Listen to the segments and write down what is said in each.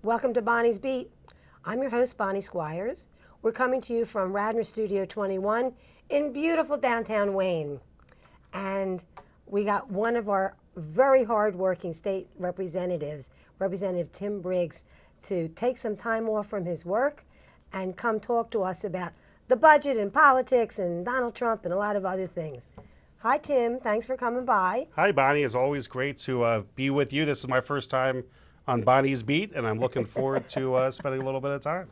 Welcome to Bonnie's Beat. I'm your host, Bonnie Squires. We're coming to you from Radnor Studio 21 in beautiful downtown Wayne. And we got one of our very hard-working state representatives, Representative Tim Briggs, to take some time off from his work and come talk to us about the budget and politics and Donald Trump and a lot of other things. Hi, Tim. Thanks for coming by. Hi, Bonnie. It's always great to be with you. This is my first time on Bonnie's Beat, and I'm looking forward to spending a little bit of time.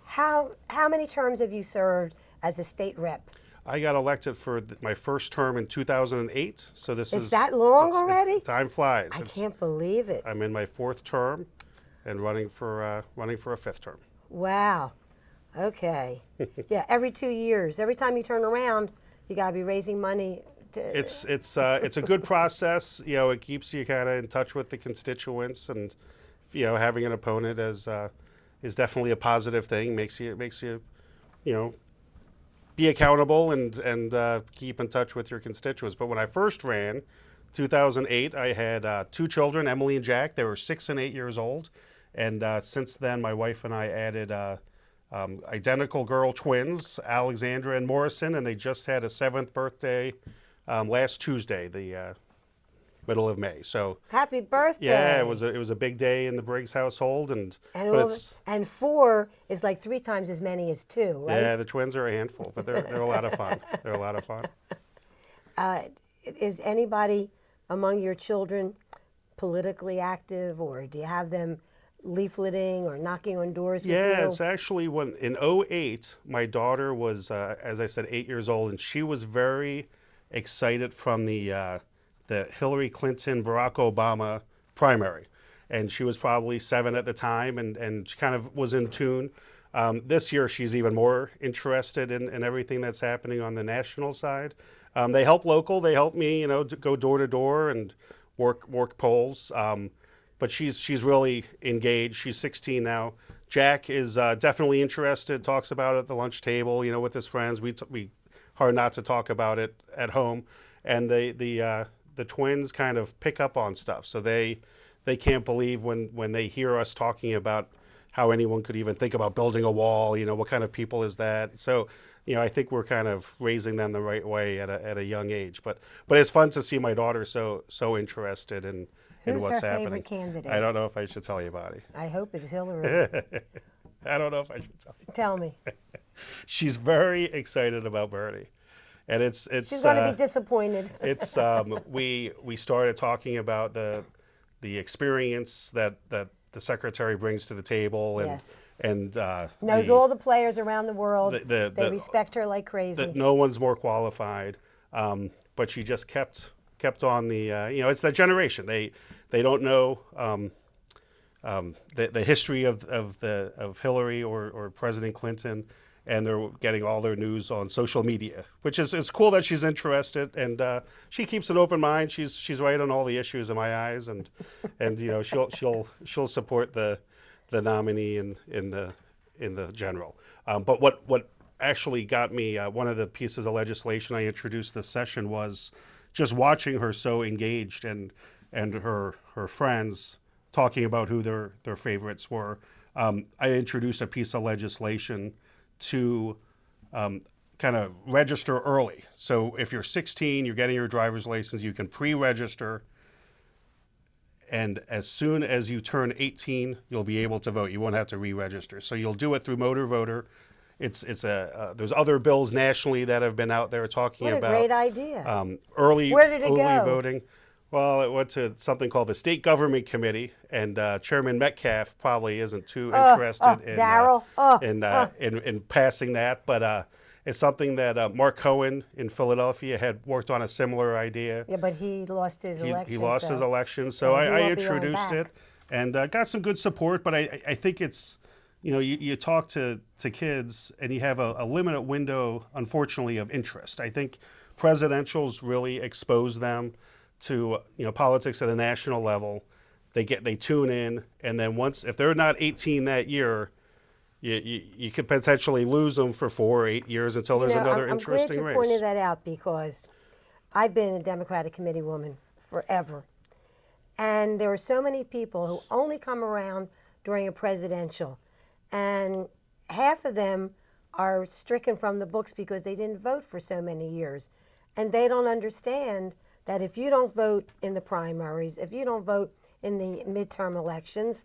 How many terms have you served as a state rep? I got elected for my first term in 2008, so this is that long already? Time flies. I can't believe it. I'm in my fourth term and running for a fifth term. Wow. Okay. Yeah, every 2 years. Every time you turn around, you got to be raising money. It's a good process. You know, it keeps you kind of in touch with the constituents, and having an opponent is definitely a positive thing. Makes you be accountable and keep in touch with your constituents. But when I first ran, 2008, I had two children, Emily and Jack. They were 6 and 8 years old, and since then, my wife and I added identical girl twins, Alexandra and Morrison, and they just had a 7th birthday last Tuesday, the middle of May. So happy birthday! Yeah, it was a big day in the Briggs household, and 4 is like 3 times as many as 2, right? Yeah, the twins are a handful, but they're a lot of fun. They're a lot of fun. Is anybody among your children politically active, or do you have them leafleting or knocking on doors with you? Yeah, it's actually in 2008, my daughter was, as I said, 8 years old, and she was very excited from the Hillary Clinton, Barack Obama primary. And she was probably 7 at the time, and she kind of was in tune. This year, she's even more interested in everything that's happening on the national side. They help local. They help me, to go door to door and work polls. But she's really engaged. She's 16 now. Jack is definitely interested, talks about it at the lunch table, with his friends. We hard not to talk about it at home. And the twins kind of pick up on stuff. So they can't believe when they hear us talking about how anyone could even think about building a wall, what kind of people is that? So, I think we're kind of raising them the right way at a young age. But it's fun to see my daughter so interested in what's happening. Who's her favorite candidate? I don't know if I should tell you, Bonnie. I hope it's Hillary. I don't know if I should tell you. Tell me. She's very excited about Bernie. And it's she's going to be disappointed. It's we started talking about the experience that the secretary brings to the table, and yes. and knows all the players around the world. They respect her like crazy. No one's more qualified, but she just kept on the it's that generation. They don't know the history of Hillary or President Clinton. And they're getting all their news on social media, which is cool that she's interested, and she keeps an open mind. She's right on all the issues in my eyes, and she'll support the nominee in the general. But what actually got me one of the pieces of legislation I introduced this session was just watching her so engaged and her friends talking about who their favorites were. I introduced a piece of legislation to kind of register early. So if you're 16, you're getting your driver's license, you can pre-register, and as soon as you turn 18, you'll be able to vote. You won't have to re-register. So you'll do it through Motor Voter. There's other bills nationally that have been out there talking about. What a great idea. Early go? Voting. Well, it went to something called the State Government Committee, and Chairman Metcalf probably isn't too interested in passing that, but it's something that Mark Cohen in Philadelphia had worked on a similar idea. Yeah, but he lost his election. He lost his election, so I introduced it and got some good support, but I think it's, you talk to kids and you have a limited window, unfortunately, of interest. I think presidentials really expose them to politics at a national level. They tune in, and then if they're not 18 that year, you could potentially lose them for 4 or 8 years until there's another interesting race. I'm glad you pointed that out, because I've been a Democratic committee woman forever, and there are so many people who only come around during a presidential. And half of them are stricken from the books because they didn't vote for so many years. And they don't understand that if you don't vote in the primaries, if you don't vote in the midterm elections,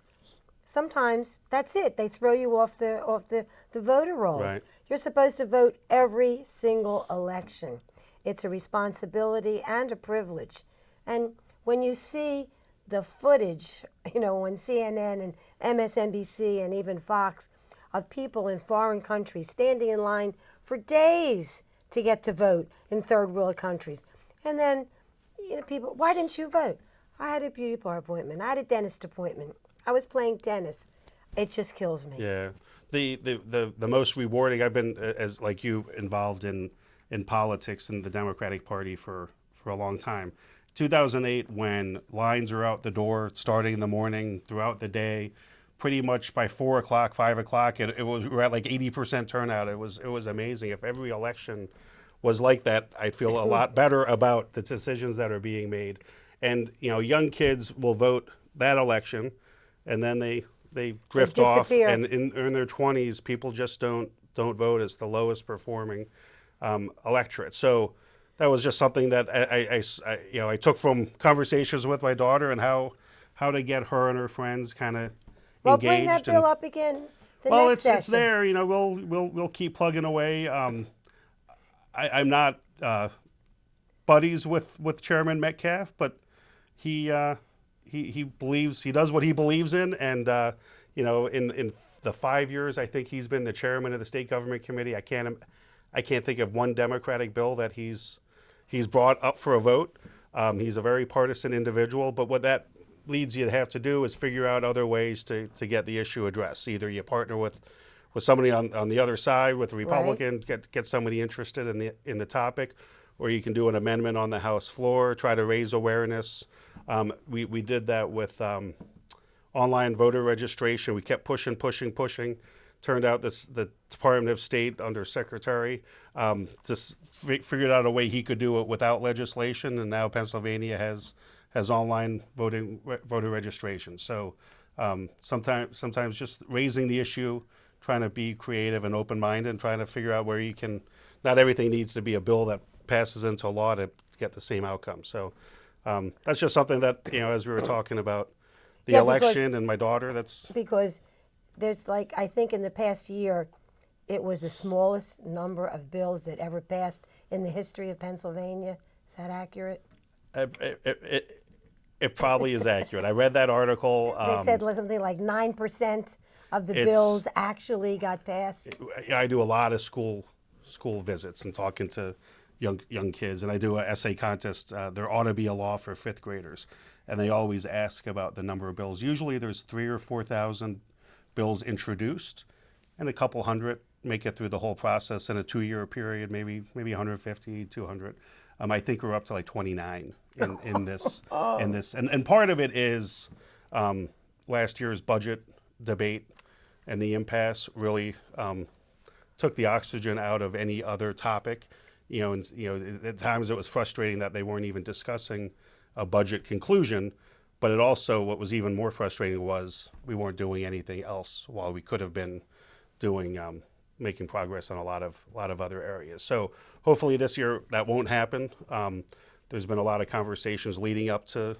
sometimes that's it. They throw you off the voter rolls. Right. You're supposed to vote every single election. It's a responsibility and a privilege. And when you see the footage, you know, when CNN and MSNBC and even Fox, of people in foreign countries standing in line for days to get to vote in third world countries. And then, you know, people, why didn't you vote? I had a beauty bar appointment. I had a dentist appointment. I was playing tennis. It just kills me. Yeah. The most rewarding, I've been, as like you, involved in politics in the Democratic Party for a long time. 2008, when lines are out the door starting in the morning, throughout the day, pretty much by 4 o'clock, 5 o'clock, we were at like 80% turnout. It was amazing. If every election was like that, I'd feel a lot better about the decisions that are being made. And you know, young kids will vote that election, and then they drift off. And in their 20s, people just don't vote. It's the lowest performing electorate. So that was just something that I took from conversations with my daughter and how to get her and her friends kind of well, engaged. Bring that bill up again. Well, it's there. You know, we'll keep plugging away. I'm not buddies with Chairman Metcalf, but he believes, he does what he believes in, and you know, in the 5 years I think he's been the chairman of the State Government Committee, I can't think of one Democratic bill that he's brought up for a vote. He's a very partisan individual, but what that leads you to have to do is figure out other ways to get the issue addressed. Either you partner with somebody on the other side, with a Republican, right, get somebody interested in the topic, or you can do an amendment on the House floor, try to raise awareness. We did that with online voter registration. We kept pushing. Turned out the Department of State under Secretary just figured out a way he could do it without legislation, and now Pennsylvania has online voter registration. So sometimes just raising the issue, trying to be creative and open-minded, and trying to figure out where you can. Not everything needs to be a bill that passes into law to get the same outcome. So that's just something that, you know, as we were talking about the election and my daughter, that's because there's, like, I think in the past year, it was the smallest number of bills that ever passed in the history of Pennsylvania. Is that accurate? It probably is accurate. I read that article. They said something like 9% of the bills actually got passed. I do a lot of school visits and talking to young kids, and I do an essay contest. There ought to be a law for fifth graders, and they always ask about the number of bills. Usually there's 3,000 or 4,000 bills introduced, and a couple hundred make it through the whole process in a 2-year period, maybe 150, 200. I think we're up to like 29 in this. And part of it is last year's budget debate and the impasse really took the oxygen out of any other topic. And at times it was frustrating that they weren't even discussing a budget conclusion. But it also, what was even more frustrating was we weren't doing anything else while we could have been doing, making progress on a lot of other areas. So hopefully this year that won't happen. There's been a lot of conversations leading up to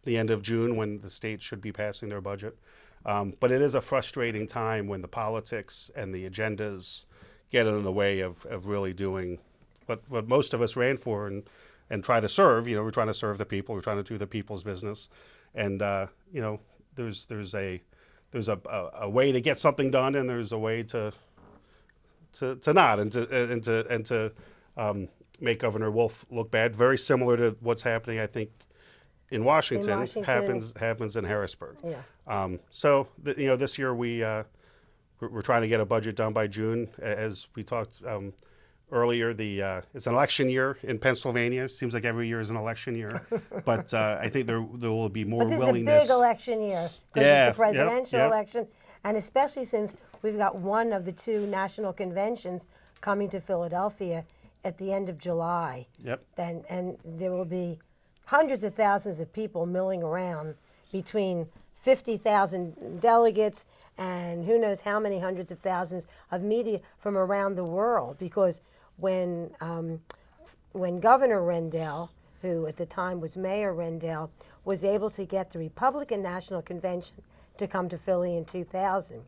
the end of June when the state should be passing their budget. But it is a frustrating time when the politics and the agendas get in the way of really doing what most of us ran for and try to serve. We're trying to serve the people. We're trying to do the people's business, and there's a way to get something done, and there's a way to not, and to make Governor Wolf look bad. Very similar to what's happening, I think, in Washington. Happens in Harrisburg. Yeah. So this year we're trying to get a budget done by June, as we talked earlier. It's an election year in Pennsylvania. It seems like every year is an election year, but I think there will be more willingness. But this is a big election year because it's the presidential election, and especially since we've got one of the two national conventions coming to Philadelphia at the end of July. Yep. And there will be hundreds of thousands of people milling around between 50,000 delegates and who knows how many hundreds of thousands of media from around the world. Because when Governor Rendell, who at the time was Mayor Rendell, was able to get the Republican National Convention to come to Philly in 2000,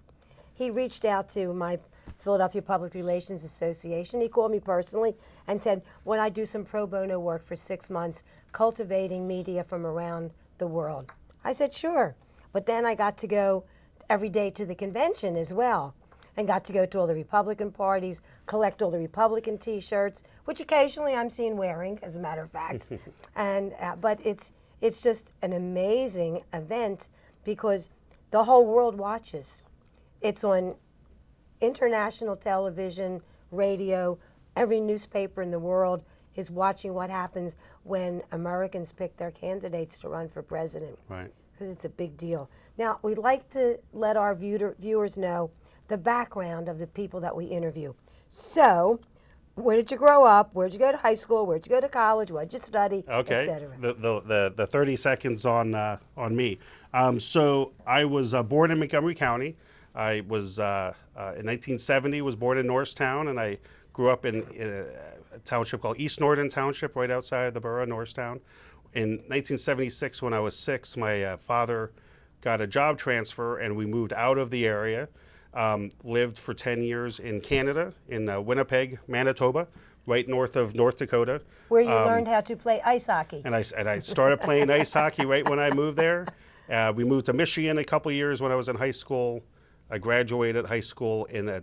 he reached out to my Philadelphia Public Relations Association. He called me personally and said, would I do some pro bono work for 6 months cultivating media from around the world? I said, sure. But then I got to go every day to the convention as well, and got to go to all the Republican parties, collect all the Republican T-shirts, which occasionally I'm seen wearing, as a matter of fact. But it's just an amazing event because the whole world watches. It's on international television, radio, every newspaper in the world is watching what happens when Americans pick their candidates to run for president. Right. Because it's a big deal. Now, we'd like to let our viewers know the background of the people that we interview. So, where did you grow up? Where did you go to high school? Where did you go to college? What did you study? Okay. Etc. The 30 seconds on me. So I was born in Montgomery County. I was in 1970 was born in Norristown, and I grew up in a township called East Norton Township, right outside of the borough of Norristown. In 1976, when I was 6, my father got a job transfer, and we moved out of the area. Lived for 10 years in Canada, in Winnipeg, Manitoba, right north of North Dakota. Where you learned how to play ice hockey. And I started playing ice hockey right when I moved there. We moved to Michigan a couple years when I was in high school. I graduated high school in a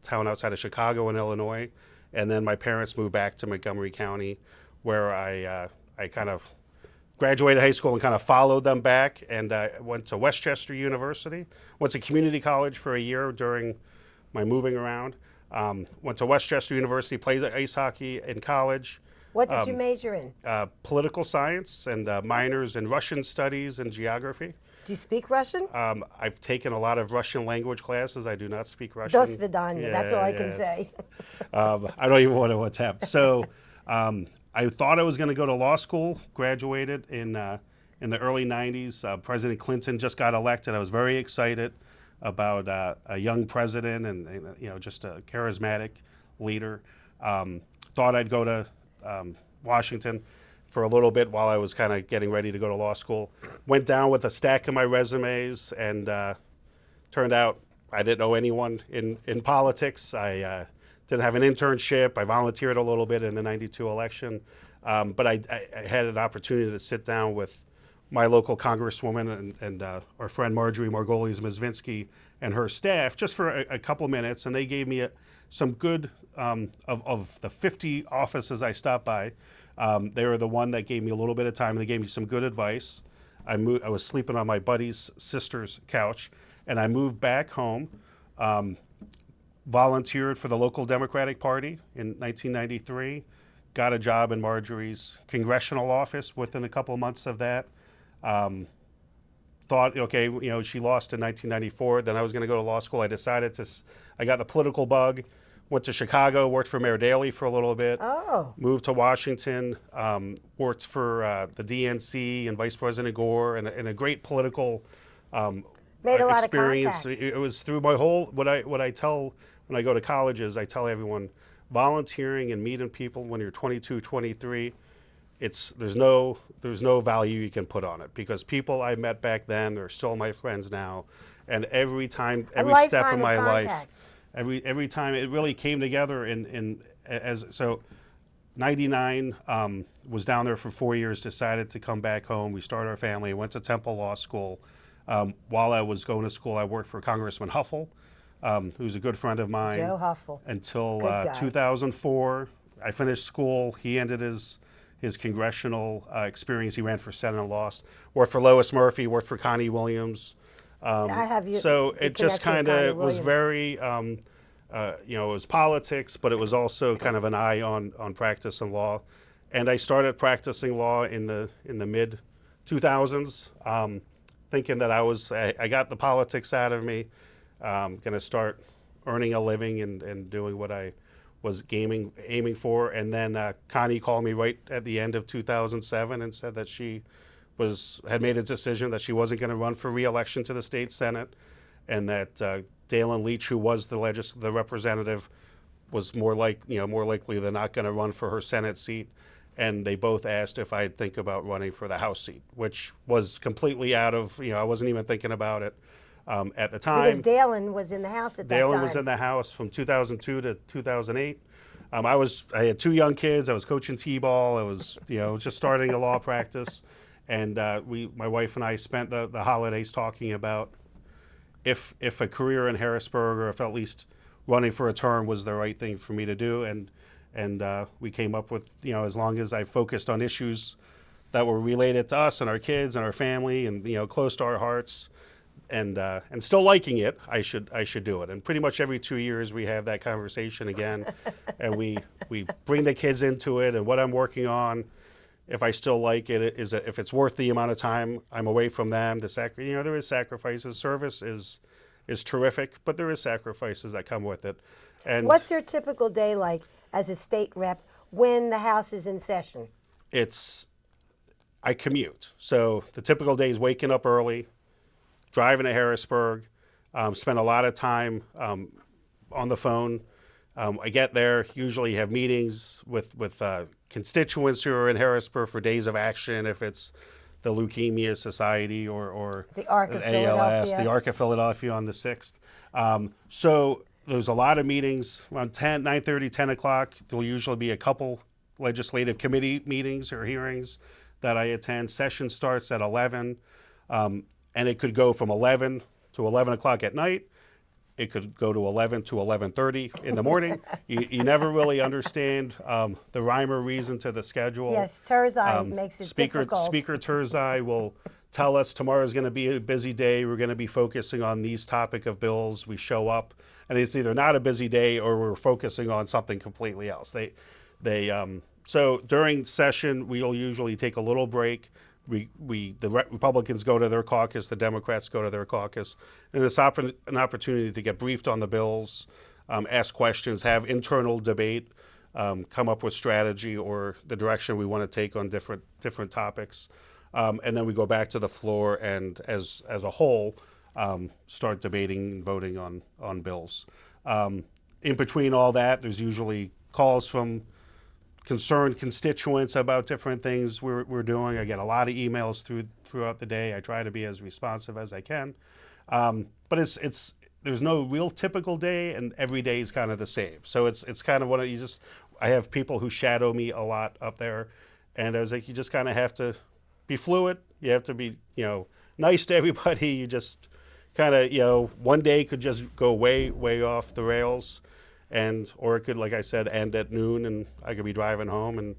town outside of Chicago in Illinois. And then my parents moved back to Montgomery County, where I kind of graduated high school and kind of followed them back, and went to Westchester University. Went to community college for a year during my moving around. Went to Westchester University, played ice hockey in college. What did you major in? Political science and minors in Russian studies and geography. Do you speak Russian? I've taken a lot of Russian language classes. I do not speak Russian. Do svidaniya, that's all I can say. I don't even want to attempt. So I thought I was going to go to law school, graduated in the early 90s. President Clinton just got elected. I was very excited about a young president and just a charismatic leader. Thought I'd go to Washington for a little bit while I was kind of getting ready to go to law school. Went down with a stack of my resumes, and turned out I didn't know anyone in politics. I didn't have an internship. I volunteered a little bit in the '92 election, but I had an opportunity to sit down with my local congresswoman and our friend Marjorie Margolis-Mizvinsky and her staff just for a couple minutes, and they gave me some good, of the 50 offices I stopped by, they were the one that gave me a little bit of time, and they gave me some good advice. I was sleeping on my buddy's sister's couch, and I moved back home. Volunteered for the local Democratic Party in 1993, got a job in Marjorie's congressional office within a couple of months of that. Thought, okay, she lost in 1994, then I was going to go to law school. I got the political bug, went to Chicago, worked for Mayor Daley for a little bit, moved to Washington, worked for the DNC and Vice President Gore, and a great political Made a lot experience. Of contacts. It was through my whole, what I tell when I go to colleges, I tell everyone, volunteering and meeting people when you're 22, 23, there's no value you can put on it, because people I met back then, they're still my friends now, and every step of my life, every time it really came together so 99, was down there for 4 years, decided to come back home. We started our family, went to Temple Law School. While I was going to school, I worked for Congressman Huffle, who's a good friend of mine. Joe Huffle. Until 2004, I finished school. He ended his congressional experience. He ran for Senate and lost. Worked for Lois Murphy, worked for Connie Williams. So it just kind of was very, it was politics, but it was also kind of an eye on practice and law. And I started practicing law in the mid 2000s. Thinking that I got the politics out of me, going to start earning a living and doing what I was aiming for. And then Connie called me right at the end of 2007 and said that she had made a decision that she wasn't going to run for re-election to the state senate, and that Dalen Leach, who was the representative, was more likely than not going to run for her Senate seat. And they both asked if I'd think about running for the House seat, which was completely out of, I wasn't even thinking about it at the time. Because Dalen was in the House at that time. Dalen was in the House from 2002 to 2008. I had 2 young kids. I was coaching t-ball. I was, just starting a law practice. And my wife and I spent the holidays talking about if a career in Harrisburg, or if at least running for a term was the right thing for me to do. And we came up with, as long as I focused on issues that were related to us and our kids and our family and, close to our hearts, and still liking it, I should do it. And pretty much every 2 years we have that conversation again, and we bring the kids into it and what I'm working on. If I still like it, if it's worth the amount of time I'm away from them, there is sacrifices. Service is terrific, but there is sacrifices that come with it. And what's your typical day like as a state rep when the House is in session? I commute. So the typical day is waking up early, driving to Harrisburg, spend a lot of time on the phone. I get there, usually have meetings with constituents who are in Harrisburg for days of action, if it's the Leukemia Society or the ALS, the ARC of Philadelphia on the 6th. So there's a lot of meetings around 9:30, 10 o'clock. There'll usually be a couple legislative committee meetings or hearings that I attend. Session starts at 11, and it could go from 11 to 11 o'clock at night. It could go to 11 to 11:30 in the morning. You never really understand the rhyme or reason to the schedule. Yes, Turzai makes it difficult. Speaker Turzai will tell us tomorrow's going to be a busy day. We're going to be focusing on these topic of bills. We show up, and it's either not a busy day or we're focusing on something completely else. So during session, we'll usually take a little break. The Republicans go to their caucus, the Democrats go to their caucus, and it's an opportunity to get briefed on the bills, ask questions, have internal debate, come up with strategy or the direction we want to take on different topics, and then we go back to the floor and, as a whole, start debating and voting on bills. In between all that, there's usually calls from concerned constituents about different things we're doing. I get a lot of emails throughout the day. I try to be as responsive as I can, but there's no real typical day, and every day is kind of the same. So it's kind of I have people who shadow me a lot up there, and I was like, you just kind of have to be fluid. You have to be nice to everybody. You just kind of one day could just go way off the rails. Or it could, like I said, end at noon, and I could be driving home and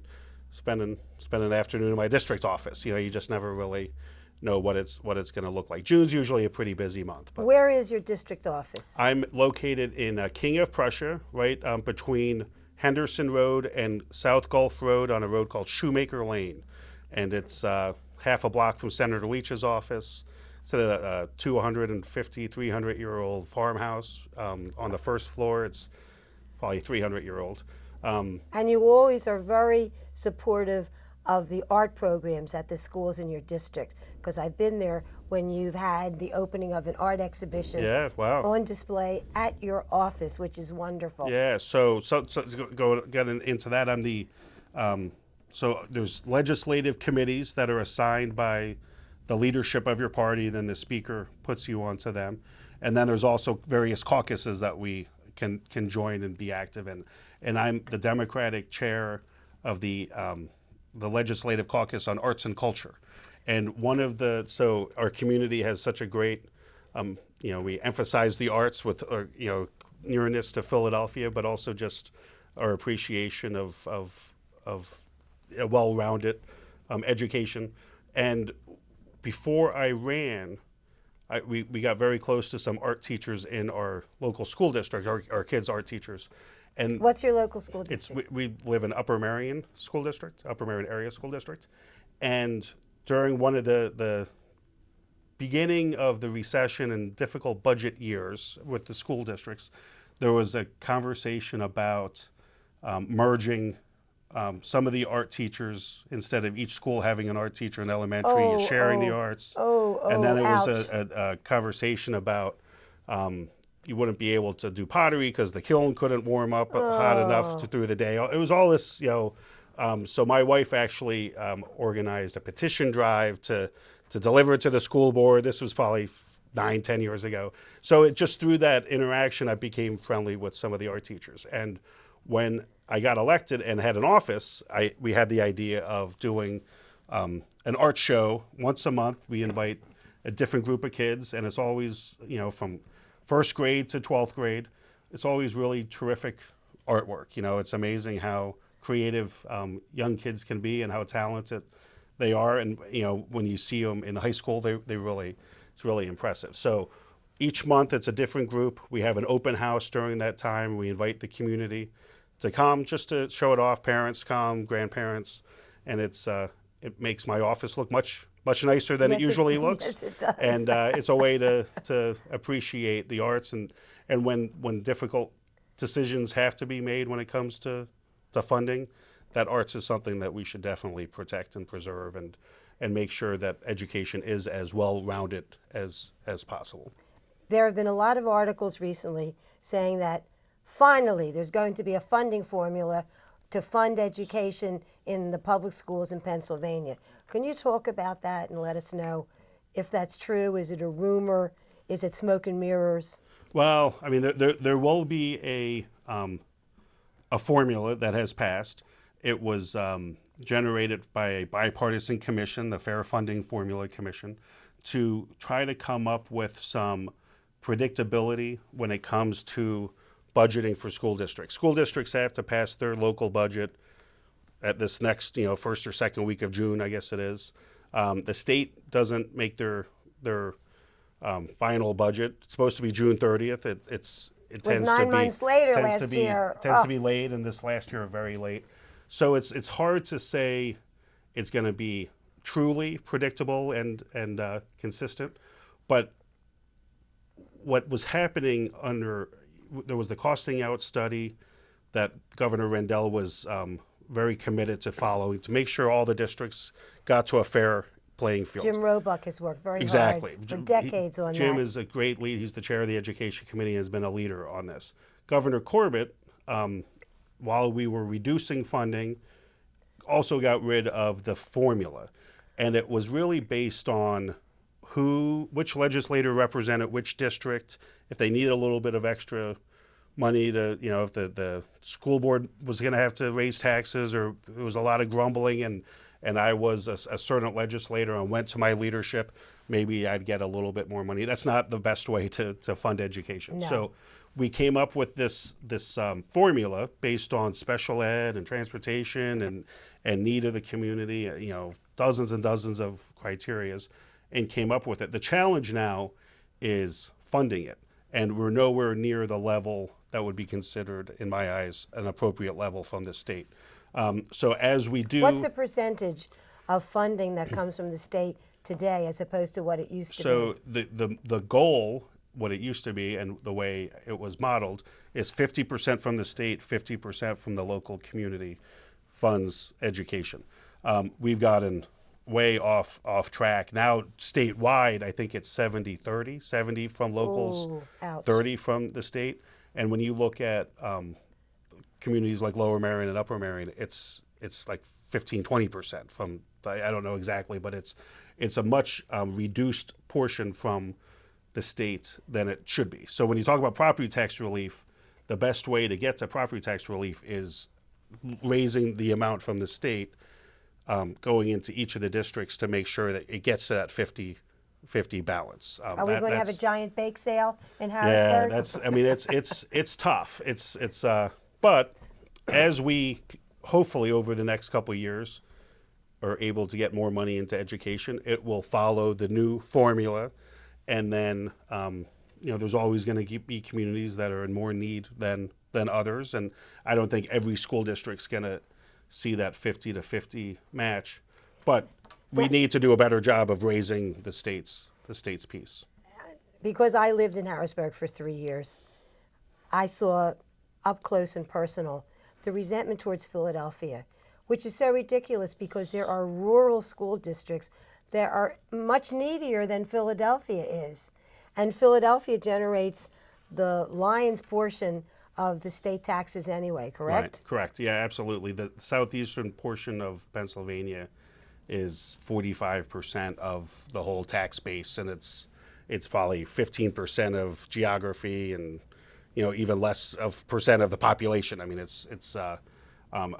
spend an afternoon in my district office. You just never really know what it's going to look like. June's usually a pretty busy month. But where is your district office? I'm located in King of Prussia, right between Henderson Road and South Gulf Road, on a road called Shoemaker Lane, and it's half a block from Senator Leach's office. It's a 250, 300-year-old farmhouse. On the first floor, it's probably 300-year-old. And you always are very supportive of the art programs at the schools in your district, because I've been there when you've had the opening of an art exhibition on display at your office, which is wonderful. Yeah, so getting into that, so there's legislative committees that are assigned by the leadership of your party, then the speaker puts you onto them. And then there's also various caucuses that we can join and be active in. And I'm the Democratic chair of the Legislative Caucus on Arts and Culture. And so our community has such a great, we emphasize the arts with, nearness to Philadelphia, but also just our appreciation of a well-rounded education. And before I ran, we got very close to some art teachers in our local school district, our kids' art teachers. And what's your local school district? We live in Upper Merion School District, Upper Merion Area School District. And during one of the beginning of the recession and difficult budget years with the school districts, there was a conversation about merging some of the art teachers, instead of each school having an art teacher in elementary, is sharing the arts. And then it was ouch. a conversation about you wouldn't be able to do pottery because the kiln couldn't warm up hot enough through the day. It was all this, so my wife actually organized a petition drive to deliver it to the school board. This was probably 9, 10 years ago. So it just through that interaction, I became friendly with some of the art teachers. And when I got elected and had an office, we had the idea of doing an art show once a month. We invite a different group of kids, and it's always, from first grade to 12th grade. It's always really terrific artwork. It's amazing how creative young kids can be and how talented they are. And, when you see them in high school, it's really impressive. So each month it's a different group. We have an open house during that time. We invite the community to come just to show it off. Parents come, grandparents, and it makes my office look much nicer than it usually looks. Yes, it does. And it's a way to appreciate the arts, and when difficult decisions have to be made when it comes to funding, that arts is something that we should definitely protect and preserve and make sure that education is as well-rounded as possible. There have been a lot of articles recently saying that finally there's going to be a funding formula to fund education in the public schools in Pennsylvania. Can you talk about that and let us know if that's true? Is it a rumor? Is it smoke and mirrors? Well, I mean, there will be a formula that has passed. It was generated by a bipartisan commission, the Fair Funding Formula Commission, to try to come up with some predictability when it comes to budgeting for school districts. School districts have to pass their local budget at this next, first or second week of June, I guess it is. The state doesn't make their final budget. It's supposed to be June 30th. It was tends 9 to months be later tends last to be year. tends to be late, and this last year very late. So it's hard to say it's going to be truly predictable and consistent. But what was happening there was the costing out study that Governor Rendell was very committed to following to make sure all the districts got to a fair playing field. Jim Roebuck has worked very Exactly. hard for decades on that. Jim is a great lead. He's the chair of the Education Committee and has been a leader on this. Governor Corbett, while we were reducing funding, also got rid of the formula. And it was really based on which legislator represented which district, if they needed a little bit of extra money to, if the school board was going to have to raise taxes, or there was a lot of grumbling and I was a certain legislator and went to my leadership, maybe I'd get a little bit more money. That's not the best way to fund education. No. So we came up with this formula based on special ed and transportation and need of the community, dozens and dozens of criterias, and came up with it. The challenge now is funding it, and we're nowhere near the level that would be considered, in my eyes, an appropriate level from the state. So as we do... What's the percentage of funding that comes from the state today as opposed to what it used to be? So the goal, what it used to be and the way it was modeled, is 50% from the state, 50% from the local community funds education. We've gotten way off track. Now statewide, I think it's 70-30, 70 from locals, Ooh, ouch. 30 from the state. And when you look at communities like Lower Merion and Upper Merion, it's like 15-20% from, I don't know exactly, but it's a much reduced portion from the state than it should be. So when you talk about property tax relief, the best way to get to property tax relief is raising the amount from the state, going into each of the districts to make sure that it gets to that 50 balance. Are we going to have a giant bake sale in Harrisburg? Yeah, it's tough. But as we hopefully over the next couple of years are able to get more money into education, it will follow the new formula, and then there's always going to be communities that are in more need than others, and I don't think every school district's going to see that 50-50 match, but we need to do a better job of raising the state's piece. Because I lived in Harrisburg for 3 years, I saw up close and personal the resentment towards Philadelphia. which is so ridiculous because there are rural school districts that are much needier than Philadelphia is. And Philadelphia generates the lion's portion of the state taxes anyway, correct? Right, correct. Yeah, absolutely. The southeastern portion of Pennsylvania is 45% of the whole tax base, and it's probably 15% of geography, and even less of percent of the population. I mean, it's a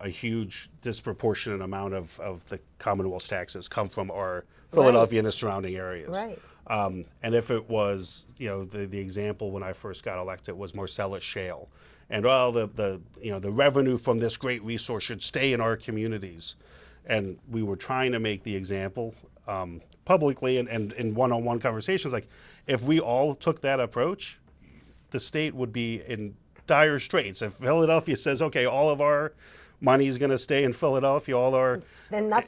huge disproportionate amount of the Commonwealth's taxes come from our Philadelphia and the surrounding areas. Right. And if it was, the example when I first got elected was Marcellus Shale, and all the revenue from this great resource should stay in our communities, and we were trying to make the example publicly and in one-on-one conversations, like if we all took that approach, the state would be in dire straits. If Philadelphia says, okay, all of our money is going to stay in Philadelphia, all our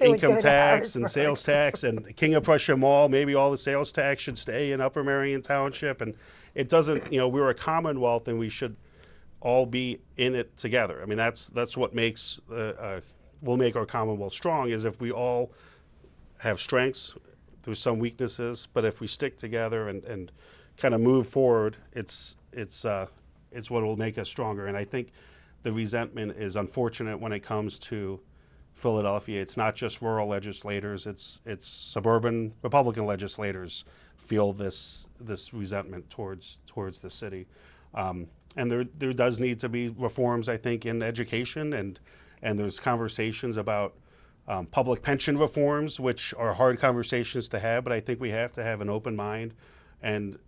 income tax and sales tax and King of Prussia Mall, maybe all the sales tax should stay in Upper Merion Township. And it doesn't, we're a commonwealth and we should all be in it together. I mean, that's what makes, will make our commonwealth strong, is if we all have strengths, there's some weaknesses, but if we stick together and kind of move forward, it's what will make us stronger. And I think the resentment is unfortunate when it comes to Philadelphia. It's not just rural legislators; it's suburban Republican legislators feel this resentment towards the city. And there does need to be reforms, I think, in education, and there's conversations about public pension reforms, which are hard conversations to have. But I think we have to have an open mind and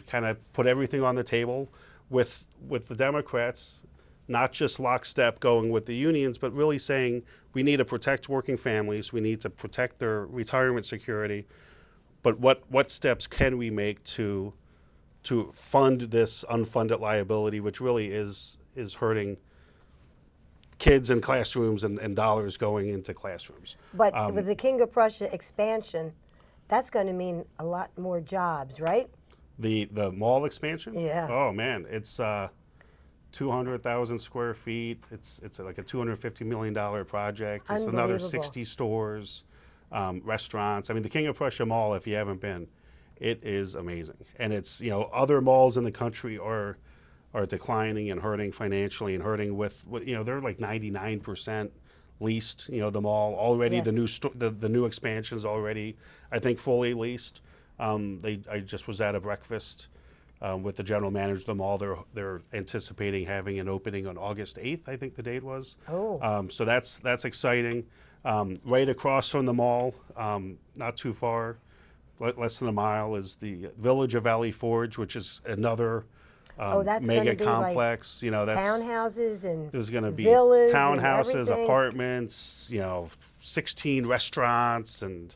kind of put everything on the table with the Democrats, not just lockstep going with the unions, but really saying we need to protect working families, we need to protect their retirement security, but what steps can we make to fund this unfunded liability, which really is hurting kids in classrooms and dollars going into classrooms. But with the King of Prussia expansion, that's going to mean a lot more jobs, right? The mall expansion? Yeah. Oh man, it's 200,000 square feet. It's like a $250 million project. It's another 60 stores, restaurants. I mean, the King of Prussia Mall, if you haven't been, it is amazing. And it's, other malls in the country are declining and hurting financially and hurting with they're like 99% leased, the mall already. Yes. The new expansion's already, I think, fully leased. I just was at a breakfast with the general manager of the mall. They're anticipating having an opening on August 8th, I think the date was. Oh. So that's exciting. Right across from the mall, not too far, less than a mile, is the Village of Valley Forge, which is another that's mega be complex. Like that's townhouses and there's going to be villas townhouses, apartments, 16 restaurants, and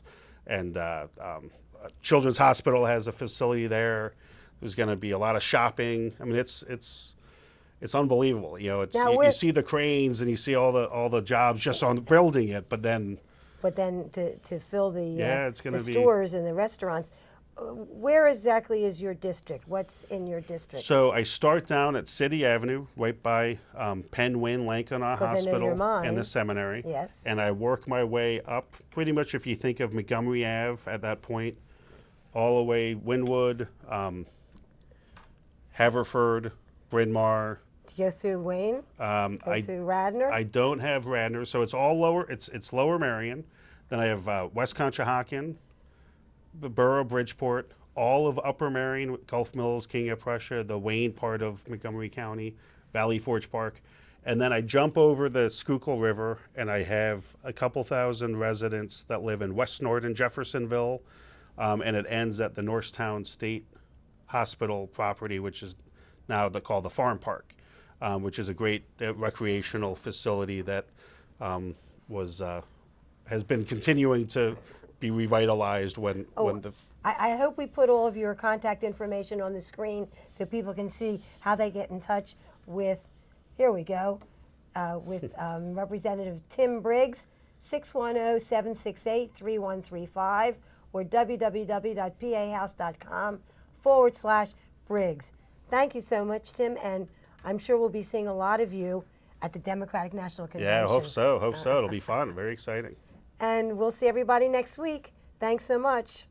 Children's Hospital has a facility there. There's going to be a lot of shopping. I mean, it's unbelievable. You see the cranes and you see all the jobs just on building it, but then to fill the it's the stores and the restaurants. Where exactly is your district? What's in your district? So I start down at City Avenue, right by Penn Wynne Lankanaugh Hospital and the seminary. Yes. And I work my way up, pretty much if you think of Montgomery Ave at that point, all the way Wynwood, Haverford, Bryn Mawr. Do you go through Wayne? Go through Radnor? I don't have Radnor, so it's all lower. It's Lower Merion. Then I have West Conshohocken, the borough Bridgeport, all of Upper Merion, Gulf Mills, King of Prussia, the Wayne part of Montgomery County, Valley Forge Park. And then I jump over the Schuylkill River, and I have a couple thousand residents that live in West Norton, Jeffersonville, and it ends at the Norristown State Hospital property, which is now called the Farm Park, which is a great recreational facility that has been continuing to be revitalized I hope we put all of your contact information on the screen so people can see how they get in touch with, here we go, with Representative Tim Briggs, 610-768-3135 or www.pahouse.com/Briggs. Thank you so much, Tim, and I'm sure we'll be seeing a lot of you at the Democratic National Convention. Yeah, hope so. Hope so. It'll be fun. Very exciting. And we'll see everybody next week. Thanks so much.